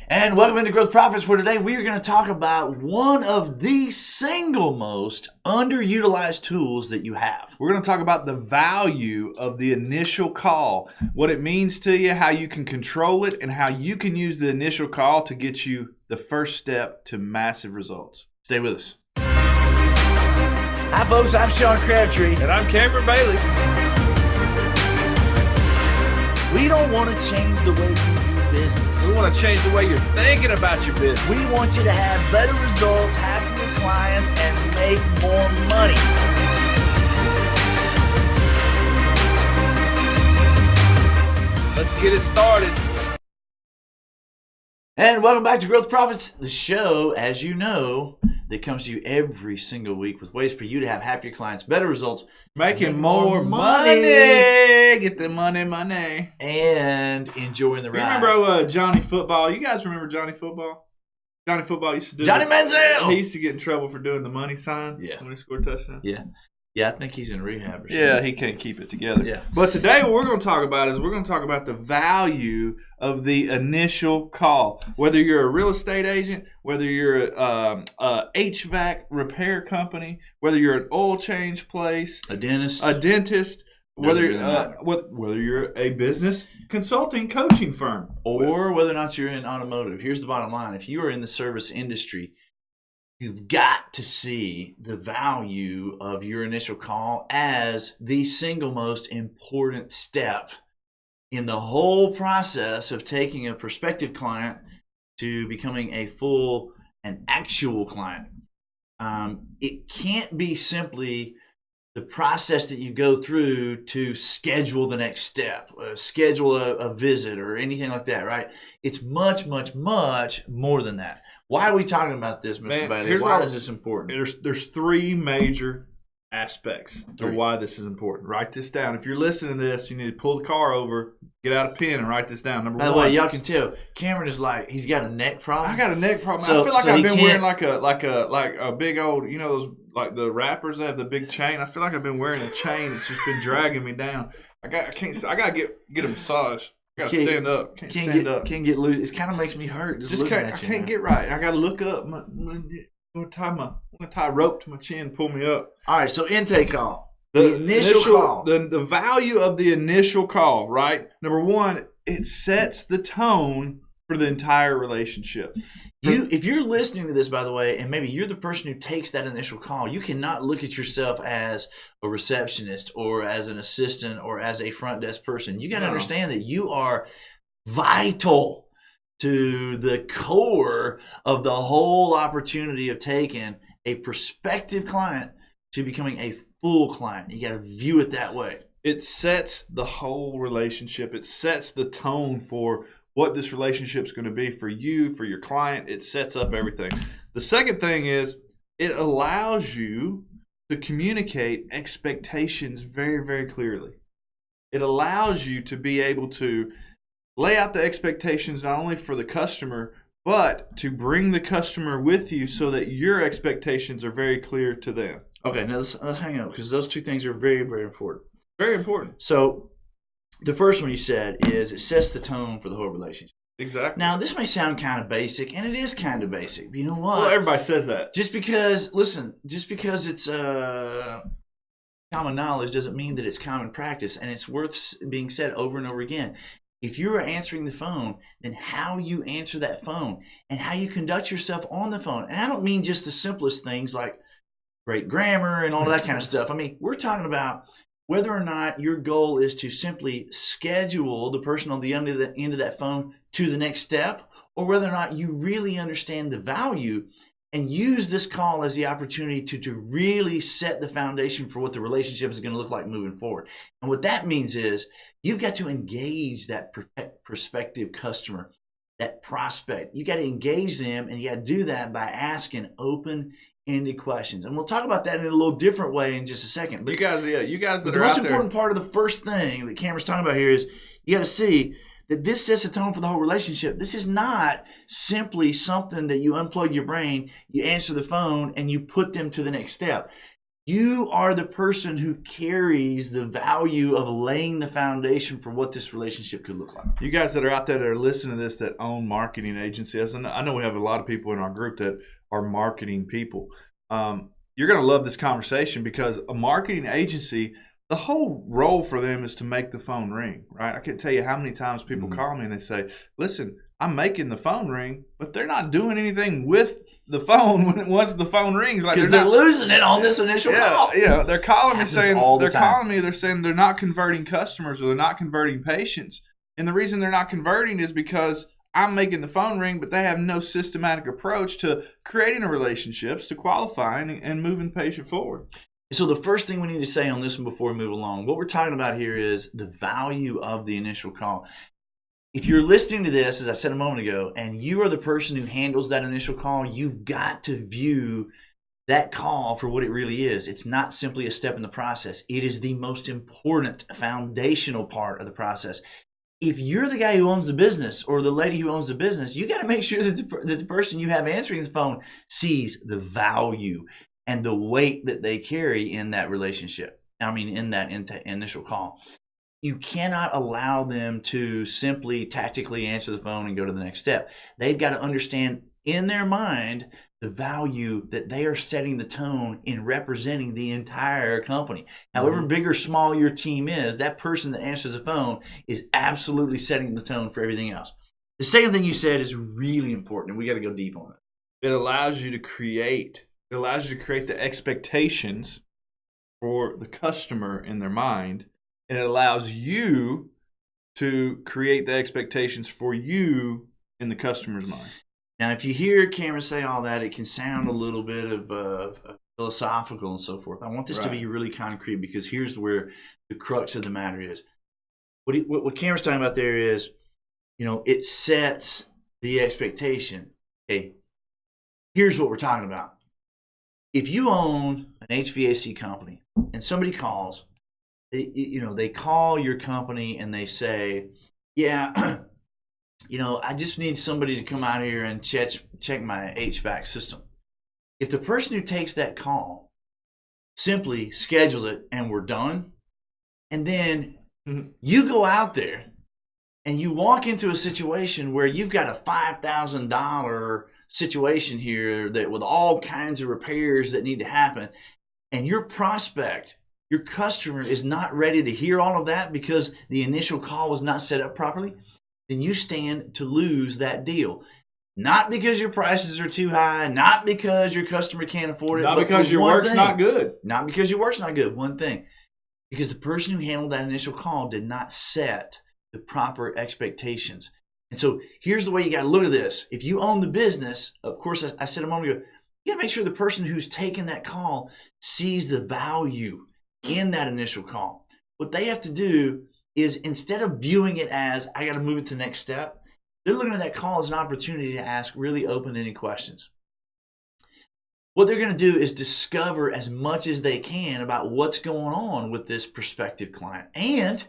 And welcome into Growth Profits, where today we are going to talk about one of the single most underutilized tools that you have. We're going to talk about the value of the initial call, what it means to you, how you can control it, and how you can use the initial call to get you the first step to massive results. Stay with us. Hi folks, I'm Sean Crabtree. And I'm Cameron Bailey. We don't want to change the way you do business. We want to change the way you're thinking about your business. We want you to have better results, happier clients, and make more money. Let's get it started. And welcome back to Growth Profits, the show, as you know, that comes to you every single week with ways for you to have happier clients, better results, Making more money. Get the money. and enjoying the You ride. remember Johnny Football? You guys remember Johnny Football? Johnny Football used to do Johnny Manziel! He used to get in trouble for doing the money sign when he scored a touchdown. Yeah, I think he's in rehab or something. Yeah, he can't keep it together. Yeah. But today what we're going to talk about is we're going to talk about the value of the initial call. Whether you're a real estate agent, whether you're a HVAC repair company, whether you're an oil change place, A dentist. whether really matter. whether you're a business consulting coaching firm. Or whether or not you're in automotive. Here's the bottom line. If you are in the service industry, you've got to see the value of your initial call as the single most important step in the whole process of taking a prospective client to becoming a full and actual client. It can't be simply the process that you go through to schedule the next step, schedule a visit or anything like that, right? It's much, much, much more than that. Why are we talking about this, Mr. Bailey? Why is this important? There's three major aspects of why this is important. Write this down. If you're listening to this, you need to pull the car over, get out a pen, and write this down. Number By one. the way, y'all can tell Cameron is like he's got a neck problem. I got a neck problem. So- I feel like so I've he been can't- wearing like a big old, you know, those like the rappers that have the big chain. I feel like I've been wearing a chain. It's just been dragging me down. I gotta get a massage. I gotta stand up. Can't stand up. Can't get loose. It kind of makes me hurt. Just looking I at you, can't man. get right. I gotta look up. I'm gonna tie a rope to my chin, pull me up. All right, so intake call. The initial call. The value of the initial call, right? Number one, it sets the tone for the entire relationship. If you're listening to this, by the way, and maybe you're the person who takes that initial call, you cannot look at yourself as a receptionist or as an assistant or as a front desk person. You got to understand that you are vital to the core of the whole opportunity of taking a prospective client to becoming a full client. You got to view it that way. It sets the whole relationship. It sets the tone for what this relationship is going to be for you, for your client. It sets up everything. The second thing is it allows you to communicate expectations very, very clearly. It allows you to be able to lay out the expectations not only for the customer, but to bring the customer with you so that your expectations are very clear to them. Okay, now let's hang on because those two things are very, very important. Very important. So the first one you said is it sets the tone for the whole relationship. Exactly. Now, this may sound kind of basic, and it is kind of basic. But you know what? Well, everybody says that. Just because it's common knowledge doesn't mean that it's common practice, and it's worth being said over and over again. If you are answering the phone, then how you answer that phone and how you conduct yourself on the phone. And I don't mean just the simplest things like great grammar and all that kind of stuff. I mean, we're talking about whether or not your goal is to simply schedule the person on the end of that phone to the next step, or whether or not you really understand the value and use this call as the opportunity to really set the foundation for what the relationship is going to look like moving forward. And what that means is you've got to engage that prospective customer, that prospect. You got to engage them, and you got to do that by asking open-ended questions. And we'll talk about that in a little different way in just a second. But You guys that are out there. the most important part of the first thing that Cameron's talking about here is you got to see that this sets a tone for the whole relationship. This is not simply something that you unplug your brain, you answer the phone, and you put them to the next step. You are the person who carries the value of laying the foundation for what this relationship could look like. You guys that are out there that are listening to this that own marketing agencies, and I know we have a lot of people in our group that are marketing people. You're going to love this conversation because a marketing agency, the whole role for them is to make the phone ring, right? I can't tell you how many times people call me and they say, listen, I'm making the phone ring, but they're not doing anything with the phone once the phone rings. Because they're losing it on this initial call. Yeah, they're calling me saying they're saying they're not converting customers or they're not converting patients. And the reason they're not converting is because I'm making the phone ring, but they have no systematic approach to creating a relationships, to qualifying and moving the patient forward. So the first thing we need to say on this one before we move along, what we're talking about here is the value of the initial call. If you're listening to this, as I said a moment ago, and you are the person who handles that initial call, you've got to view that call for what it really is. It's not simply a step in the process. It is the most important foundational part of the process. If you're the guy who owns the business or the lady who owns the business, you got to make sure that the person you have answering the phone sees the value and the weight that they carry in that relationship. In that initial call. You cannot allow them to simply tactically answer the phone and go to the next step. They've got to understand in their mind the value that they are setting the tone in representing the entire company. However big or small your team is, that person that answers the phone is absolutely setting the tone for everything else. The second thing you said is really important, and we got to go deep on it. It allows you to create the expectations for the customer in their mind, and it allows you to create the expectations for you in the customer's mind. Now, if you hear Cameron say all that, it can sound a little bit of philosophical and so forth. I want this to be really concrete because here's where the crux of the matter is. What Cameron's talking about there is, it sets the expectation. Hey, here's what we're talking about. If you own an HVAC company and somebody calls, they call your company and they say, yeah, I just need somebody to come out here and check my HVAC system. If the person who takes that call simply schedules it and we're done, and then you go out there and you walk into a situation where you've got a $5,000 situation here that with all kinds of repairs that need to happen, and your prospect, your customer is not ready to hear all of that because the initial call was not set up properly, then you stand to lose that deal. Not because your prices are too high, not because your customer can't afford it. Not because your work's not good. Not because your work's not good. One thing. Because the person who handled that initial call did not set the proper expectations. And so here's the way you got to look at this. If you own the business, of course, I said a moment ago, you got to make sure the person who's taking that call sees the value in that initial call. What they have to do is, instead of viewing it as, I got to move it to the next step, they're looking at that call as an opportunity to ask really open-ended questions. What they're going to do is discover as much as they can about what's going on with this prospective client. And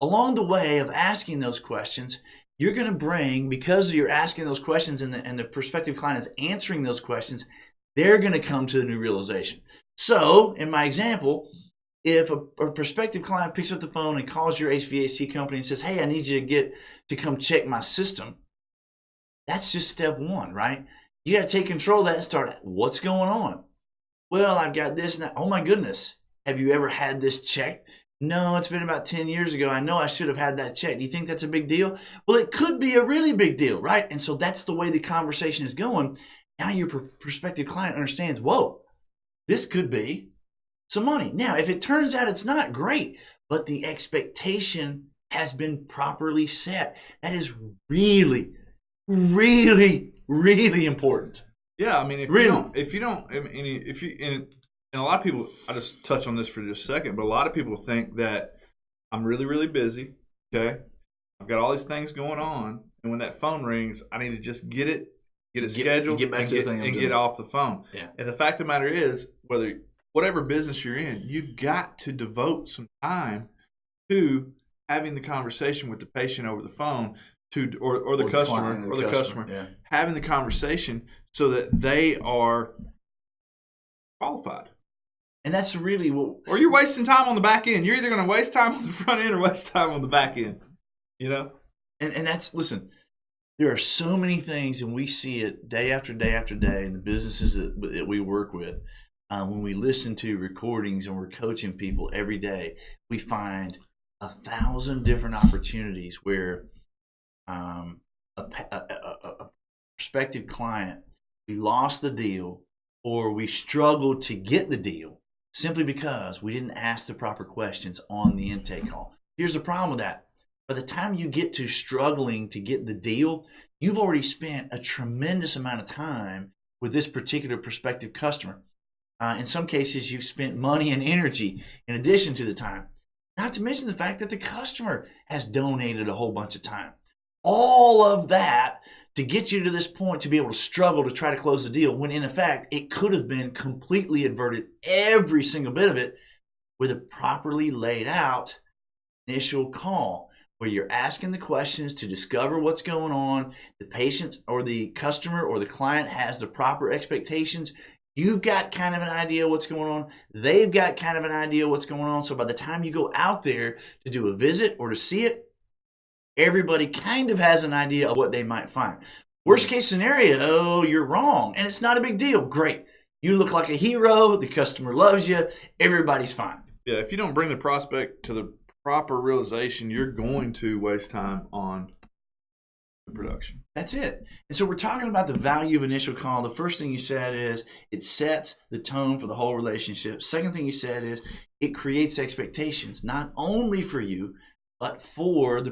along the way of asking those questions, you're going to bring, because you're asking those questions and the prospective client is answering those questions, they're going to come to the new realization. So, in my example, if a prospective client picks up the phone and calls your HVAC company and says, hey, I need you to come check my system, that's just step one, right? You got to take control of that and start, what's going on? Well, I've got this and that. Oh my goodness. Have you ever had this checked? No, it's been about 10 years ago. I know I should have had that checked. Do you think that's a big deal? Well, it could be a really big deal, right? And so that's the way the conversation is going. Now your prospective client understands, whoa, this could be some money. Now, if it turns out it's not, great, but the expectation has been properly set. That is really, really, really important. Yeah, I mean, if you don't, and a lot of people, I just touch on this for just a second, but a lot of people think that I'm really, really busy. Okay, I've got all these things going on, and when that phone rings, I need to just get it scheduled, and get off the phone. Yeah. And the fact of the matter is, whatever business you're in, you've got to devote some time to having the conversation with the patient over the phone, or the customer, yeah. Having the conversation so that they are qualified. And that's really what. Or you're wasting time on the back end. You're either going to waste time on the front end or waste time on the back end. You know? And that's, listen, there are so many things, and we see it day after day after day in the businesses that we work with. When we listen to recordings and we're coaching people every day, we find 1,000 different opportunities where a prospective client, we lost the deal or we struggled to get the deal simply because we didn't ask the proper questions on the intake call. Here's the problem with that. By the time you get to struggling to get the deal, you've already spent a tremendous amount of time with this particular prospective customer. In some cases, you've spent money and energy in addition to the time. Not to mention the fact that the customer has donated a whole bunch of time. All of that to get you to this point to be able to struggle to try to close the deal, when in effect, it could have been completely averted, every single bit of it, with a properly laid out initial call where you're asking the questions to discover what's going on. The patient or the customer or the client has the proper expectations. You've got kind of an idea what's going on. They've got kind of an idea what's going on. So by the time you go out there to do a visit or to see it, everybody kind of has an idea of what they might find. Worst case scenario, you're wrong, and it's not a big deal. Great. You look like a hero. The customer loves you. Everybody's fine. Yeah, if you don't bring the prospect to the proper realization, you're going to waste time on the production. That's it. And so we're talking about the value of initial call. The first thing you said is it sets the tone for the whole relationship. Second thing you said is it creates expectations, not only for you, but for the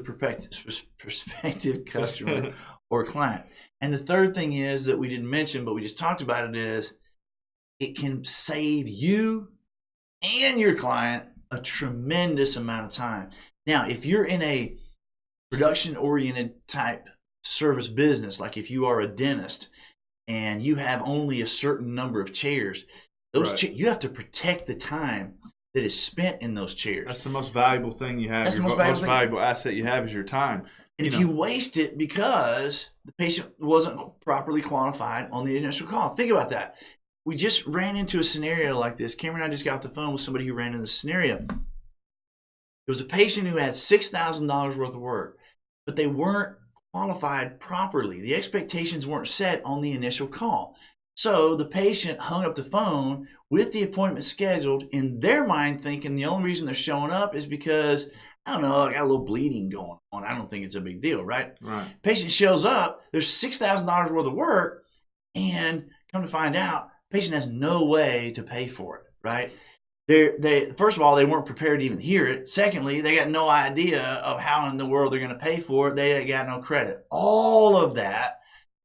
prospective customer or client. And the third thing is that we didn't mention, but we just talked about it, is it can save you and your client a tremendous amount of time. Now, if you're in a production-oriented type service business, like if you are a dentist and you have only a certain number of chairs, those you have to protect the time that is spent in those chairs. That's the most valuable thing you have. That's Your the most valuable asset you have is your time. And if you waste it because the patient wasn't properly qualified on the initial call, think about that. We just ran into a scenario like this. Cameron and I just got off the phone with somebody who ran into this scenario. There was a patient who had $6,000 worth of work, but they weren't qualified properly. The expectations weren't set on the initial call. So the patient hung up the phone with the appointment scheduled, in their mind thinking the only reason they're showing up is because, I don't know, I got a little bleeding going on. I don't think it's a big deal, right? Right. Patient shows up, there's $6,000 worth of work, and come to find out, patient has no way to pay for it, right? They first of all, they weren't prepared to even hear it. Secondly, they got no idea of how in the world they're going to pay for it. They got no credit. All of that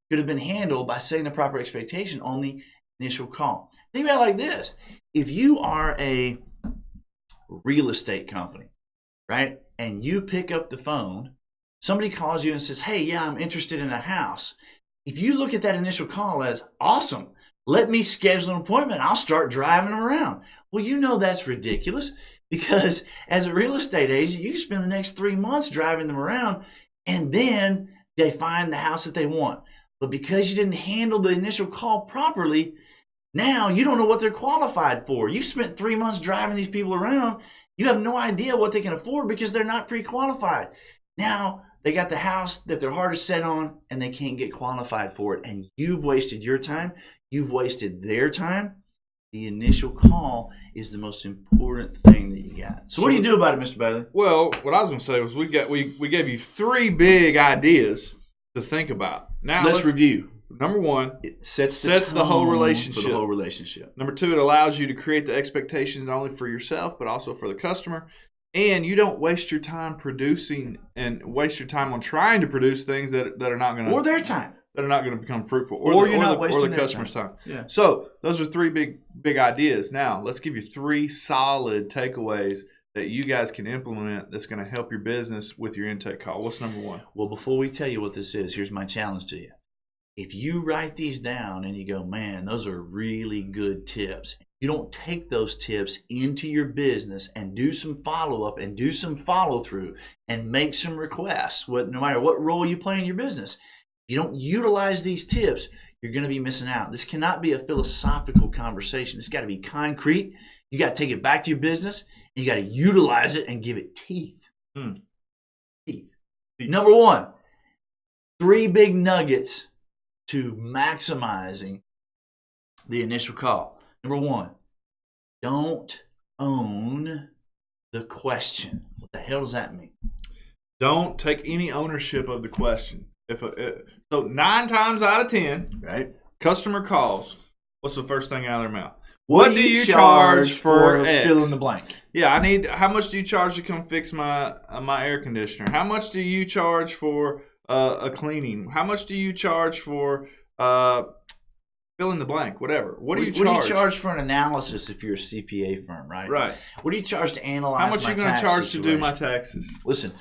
could have been handled by setting the proper expectation on the initial call. Think about it like this. If you are a real estate company, right, and you pick up the phone, somebody calls you and says, hey, yeah, I'm interested in a house. If you look at that initial call as, awesome, let me schedule an appointment, I'll start driving them around. Well, you know that's ridiculous, because as a real estate agent, you can spend the next 3 months driving them around, and then they find the house that they want. But because you didn't handle the initial call properly, now you don't know what they're qualified for. You spent 3 months driving these people around. You have no idea what they can afford because they're not pre-qualified. Now they got the house that their heart is set on and they can't get qualified for it. And you've wasted your time. You've wasted their time. The initial call is the most important thing that you got. So what do you do about it, Mr. Bailey? Well, what I was going to say was we gave you 3 big ideas to think about. Now let's review. Number 1, it sets the whole relationship. For the whole relationship. Number 2, it allows you to create the expectations not only for yourself but also for the customer. And you don't waste your time producing and waste your time on trying to produce things that are not going to, or their time, that are not going to become fruitful, or the customer's time. Yeah. So those are 3 big ideas. Now let's give you 3 solid takeaways that you guys can implement that's going to help your business with your intake call. What's number 1? Well, before we tell you what this is, here's my challenge to you. If you write these down and you go, man, those are really good tips, you don't take those tips into your business and do some follow-up and do some follow-through and make some requests, no matter what role you play in your business. If you don't utilize these tips, you're going to be missing out. This cannot be a philosophical conversation. It's got to be concrete. You got to take it back to your business. And you got to utilize it and give it teeth. Teeth. Number one, 3 big nuggets to maximizing the initial call. Number one, don't own the question. What the hell does that mean? Don't take any ownership of the question. So 9 times out of 10, Right? customer calls. What's the first thing out of their mouth? What do you charge for X? fill in the blank? Yeah, how much do you charge to come fix my air conditioner? How much do you charge for a cleaning? How much do you charge for fill in the blank? Whatever. What do you charge? What do you charge for an analysis if you're a CPA firm, right? Right. What do you charge to analyze How much my are you going to tax charge situation? to do my taxes? Listen,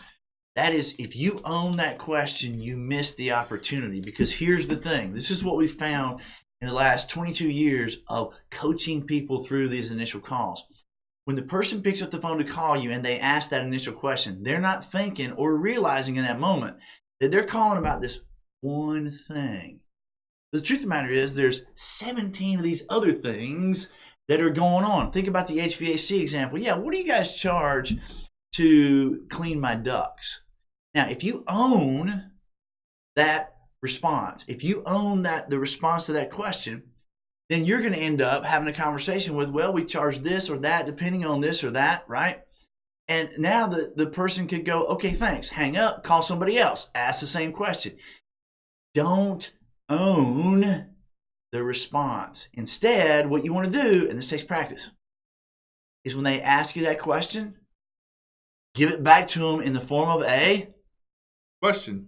that is, if you own that question, you miss the opportunity, because here's the thing. This is what we found in the last 22 years of coaching people through these initial calls. When the person picks up the phone to call you and they ask that initial question, they're not thinking or realizing in that moment that they're calling about this one thing. The truth of the matter is there's 17 of these other things that are going on. Think about the HVAC example. Yeah, what do you guys charge to clean my ducts? Now, if you own that response, if you own the response to that question, then you're going to end up having a conversation with, well, we charge this or that, depending on this or that, right? And now the person could go, okay, thanks, hang up, call somebody else, ask the same question. Don't own the response. Instead, what you want to do, and this takes practice, is when they ask you that question, give it back to them in the form of a Question.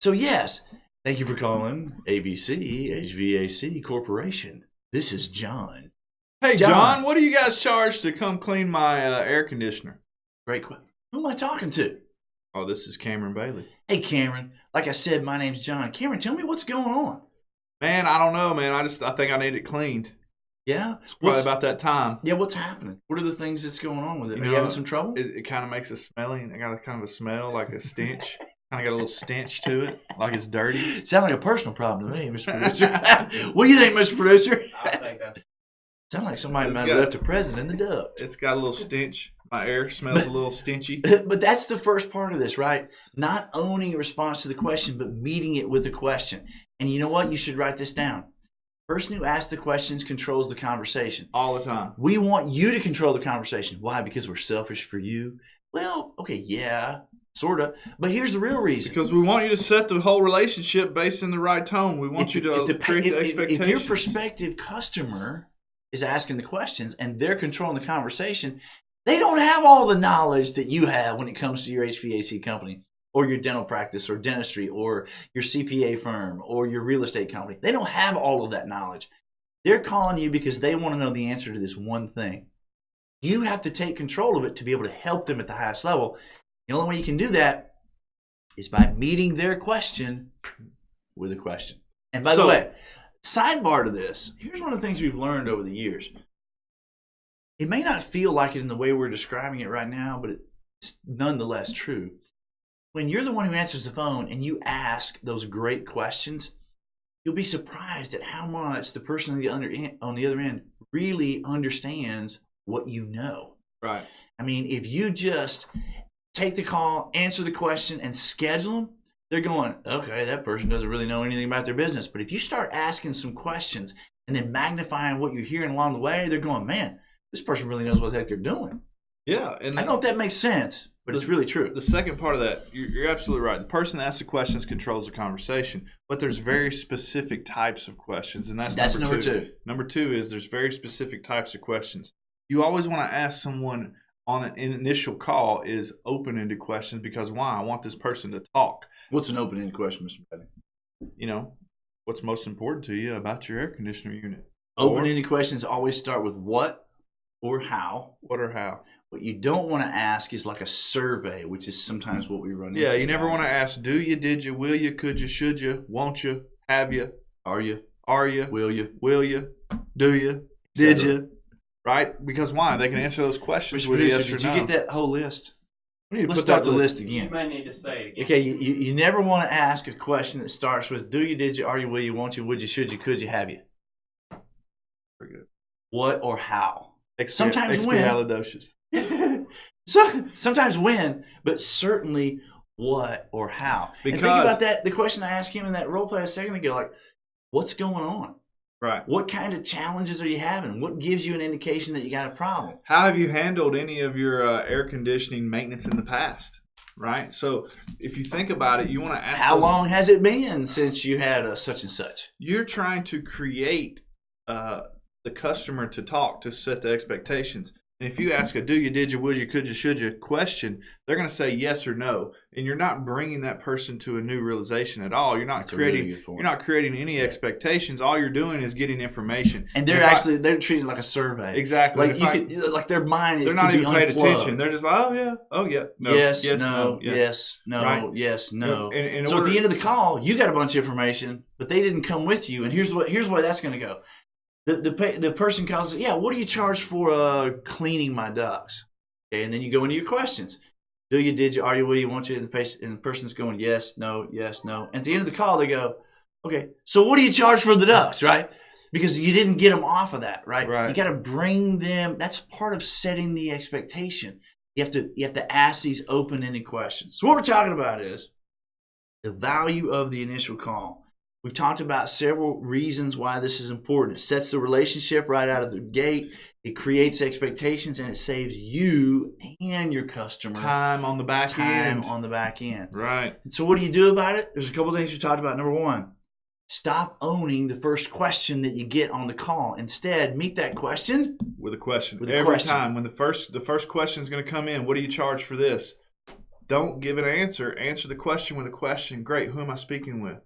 So yes, thank you for calling ABC HVAC Corporation. This is John. Hey, John, what do you guys charge to come clean my air conditioner? Great question. Who am I talking to? Oh, this is Cameron Bailey. Hey, Cameron. Like I said, my name's John. Cameron, tell me what's going on. Man, I don't know, man. I think I need it cleaned. Yeah? It's probably about that time. Yeah, what's happening? What are the things that's going on with it? You Are you having some trouble? It kind of makes a smelling. I got a kind of a smell, like a stench. Kind of got a little stench to it, like it's dirty. Sound like a personal problem to me, Mr. Producer. What do you think, Mr. Producer? I think that's. Sound like somebody might have left a present in the duct. It's got a little stench. My air smells a little stenchy. But that's the first part of this, right? Not owning a response to the question, but meeting it with a question. And you know what? You should write this down. Person who asks the questions controls the conversation. All the time. We want you to control the conversation. Why? Because we're selfish for you? Well, okay, yeah, sort of. But here's the real reason. Because we want you to set the whole relationship based in the right tone. We want you to create the expectation. If your prospective customer is asking the questions and they're controlling the conversation, they don't have all the knowledge that you have when it comes to your HVAC company or your dental practice or dentistry or your CPA firm or your real estate company. They don't have all of that knowledge. They're calling you because they want to know the answer to this one thing. You have to take control of it to be able to help them at the highest level. The only way you can do that is by meeting their question with a question. And by the way, sidebar to this, here's one of the things we've learned over the years. It may not feel like it in the way we're describing it right now, but it's nonetheless true. When you're the one who answers the phone and you ask those great questions, you'll be surprised at how much the person on the other end really understands what you know. Right. I mean, if you just take the call, answer the question, and schedule them, they're going, okay, that person doesn't really know anything about their business. But if you start asking some questions and then magnifying what you're hearing along the way, they're going, man, this person really knows what the heck they're doing. Yeah. And I don't know if that makes sense, but it's really true. The second part of that, you're absolutely right. The person that asks the questions controls the conversation, but there's very specific types of questions, and that's number two. Number two is there's very specific types of questions. You always want to ask someone on an initial call is open-ended questions because why? I want this person to talk. What's an open-ended question, Mr. Bailey? You know, what's most important to you about your air conditioner unit? Open-ended questions always start with what or how. What or how. What you don't want to ask is like a survey, which is sometimes what we run into. Yeah, you never want to ask, do you, did you, will you, could you, should you, won't you, have you, are you, will you, do you, did you, right? Because why? They can answer those questions with yes or no. Did you get that whole list? Let's start the list again. You may need to say it again. Okay, you never want to ask a question that starts with do you, did you, are you, will you, won't you, would you, should you, could you, have you. Very good. what or how. Sometimes when. Expialidocious. So sometimes when, but certainly what or how. And think about that. The question I asked him in that role play a second ago, like, what's going on? Right. What kind of challenges are you having? What gives you an indication that you got a problem? How have you handled any of your air conditioning maintenance in the past? Right. So if you think about it, you want to ask how long has it been since you had a such and such? You're trying to create the customer to talk, to set the expectations. And if you ask a do you, did you, will you, could you, should you question, they're going to say yes or no. And you're not bringing that person to a new realization at all. You're not creating any expectations. All you're doing is getting information. And they're treating it like a survey. Exactly. Like their mind is they're not even paying attention. They're just like, oh yeah, no, yes, no, yes, no, right? Yes, no. So at the end of the call, you got a bunch of information, but they didn't come with you. And here's where that's going to go. The person calls, yeah, what do you charge for cleaning my ducts? Okay, and then you go into your questions. Do you, did you, are you, will you, want you? And the person's going, yes, no, yes, no. And at the end of the call, they go, okay, so what do you charge for the ducts, right? Because you didn't get them off of that, right? You got to bring them. That's part of setting the expectation. You have to ask these open-ended questions. So what we're talking about is the value of the initial call. We've talked about several reasons why this is important. It sets the relationship right out of the gate. It creates expectations, and it saves you and your customer time on the back end. Right. And so what do you do about it? There's a couple things we talked about. Number one, stop owning the first question that you get on the call. Instead, meet that question with a question. Every time when the first question is going to come in, what do you charge for this? Don't give an answer. Answer the question with a question. Great. Who am I speaking with?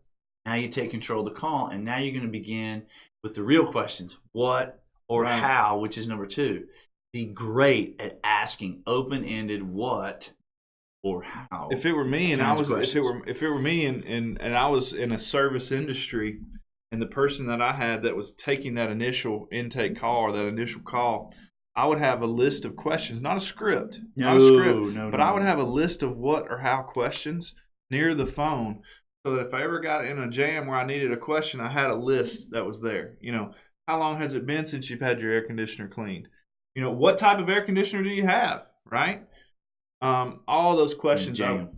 Now you take control of the call, and now you're going to begin with the real questions. What or how, which is number two. Be great at asking open-ended what or how. If it were me and I was I was in a service industry, and the person that I had that was taking that initial intake call or that initial call, I would have a list of questions, not a script. I would have a list of what or how questions near the phone. So that if I ever got in a jam where I needed a question, I had a list that was there. You know, how long has it been since you've had your air conditioner cleaned? You know, what type of air conditioner do you have, right? All those questions. In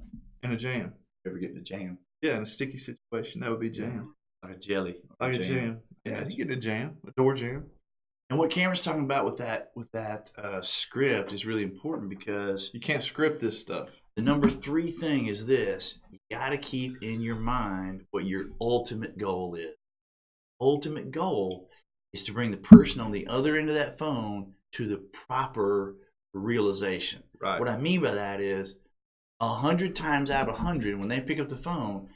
a jam. Ever get in a jam? Yeah, in a sticky situation, that would be jam. Like a jelly. Like a jam. Yeah, you get in a jam, a door jam. And what Cameron's talking about with that script is really important because you can't script this stuff. The number 3 thing is this. You got to keep in your mind what your ultimate goal is. Ultimate goal is to bring the person on the other end of that phone to the proper realization. Right. What I mean by that is 100 times out of 100, when they pick up the phone,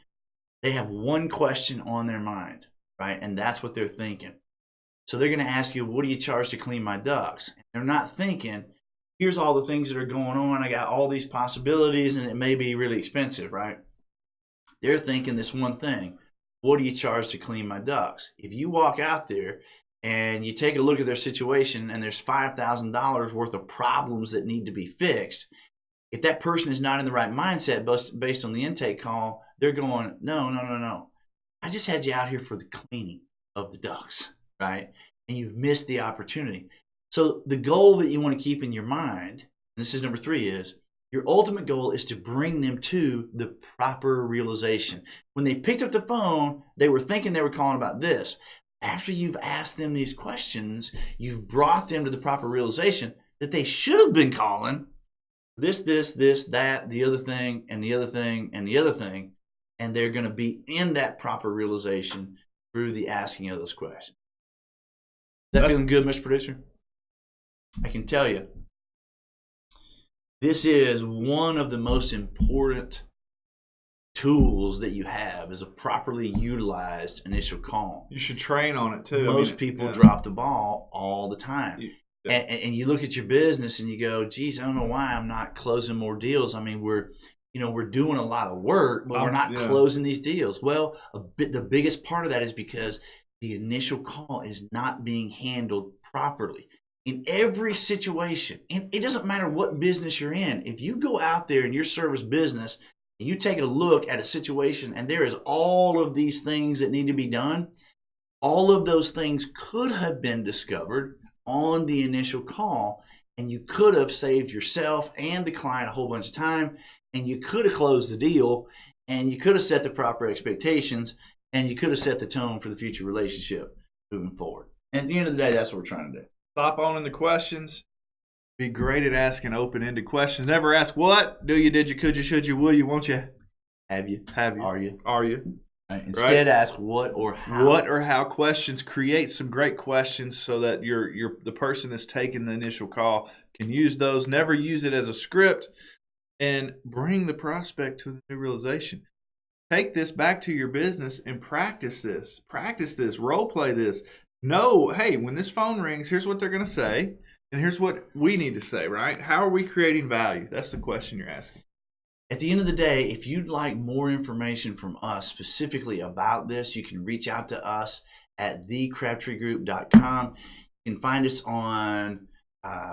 they have one question on their mind, right? And that's what they're thinking. So they're going to ask you, what do you charge to clean my ducts? They're not thinking, here's all the things that are going on. I got all these possibilities, and it may be really expensive, right? They're thinking this one thing. What do you charge to clean my ducts? If you walk out there and you take a look at their situation and there's $5,000 worth of problems that need to be fixed, if that person is not in the right mindset based on the intake call, they're going, no. I just had you out here for the cleaning of the ducts, right? And you've missed the opportunity. So the goal that you want to keep in your mind, and this is number 3, is your ultimate goal is to bring them to the proper realization. When they picked up the phone, they were thinking they were calling about this. After you've asked them these questions, you've brought them to the proper realization that they should have been calling this, that, the other thing, and the other thing, and the other thing. And they're going to be in that proper realization through the asking of those questions. Is that feeling good, Mr. Producer? I can tell you, this is one of the most important tools that you have is a properly utilized initial call. You should train on it too. Most people drop the ball all the time. And you look at your business and you go, geez, I don't know why I'm not closing more deals. I mean, we're doing a lot of work, but we're not closing these deals. Well, the biggest part of that is because the initial call is not being handled properly. In every situation, and it doesn't matter what business you're in, if you go out there in your service business and you take a look at a situation and there is all of these things that need to be done, all of those things could have been discovered on the initial call, and you could have saved yourself and the client a whole bunch of time, and you could have closed the deal, and you could have set the proper expectations, and you could have set the tone for the future relationship moving forward. And at the end of the day, that's what we're trying to do. Stop owning the questions. Be great at asking open-ended questions. Never ask what, do you, did you, could you, should you, will you, won't you? Have you? Have you? Are you? Are you? Right. Instead, ask what or how. What or how questions. Create some great questions so that the person that's taking the initial call can use those. Never use it as a script, and bring the prospect to the new realization. Take this back to your business and practice this. Practice this. Role play this. Know, hey, when this phone rings, here's what they're going to say, and here's what we need to say, right? How are we creating value? That's the question you're asking. At the end of the day, if you'd like more information from us specifically about this, you can reach out to us at thecrabtreegroup.com. You can find us on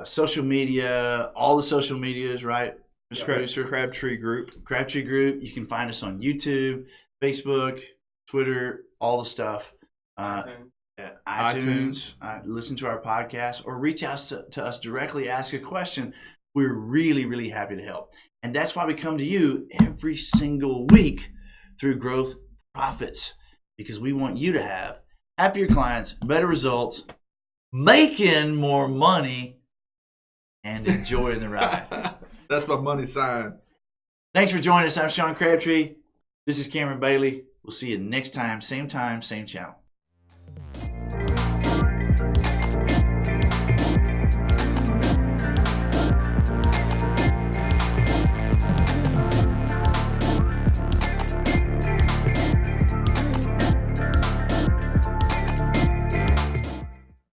social media, all the social medias, right? Crabtree Group. Crabtree Group. You can find us on YouTube, Facebook, Twitter, all the stuff. iTunes. Listen to our podcast, or reach out to us directly, ask a question. We're really, really happy to help. And that's why we come to you every single week through Growth Profits, because we want you to have happier clients, better results, making more money, and enjoying the ride. That's my money sign. Thanks for joining us. I'm Sean Crabtree. This is Cameron Bailey. We'll see you next time, same channel.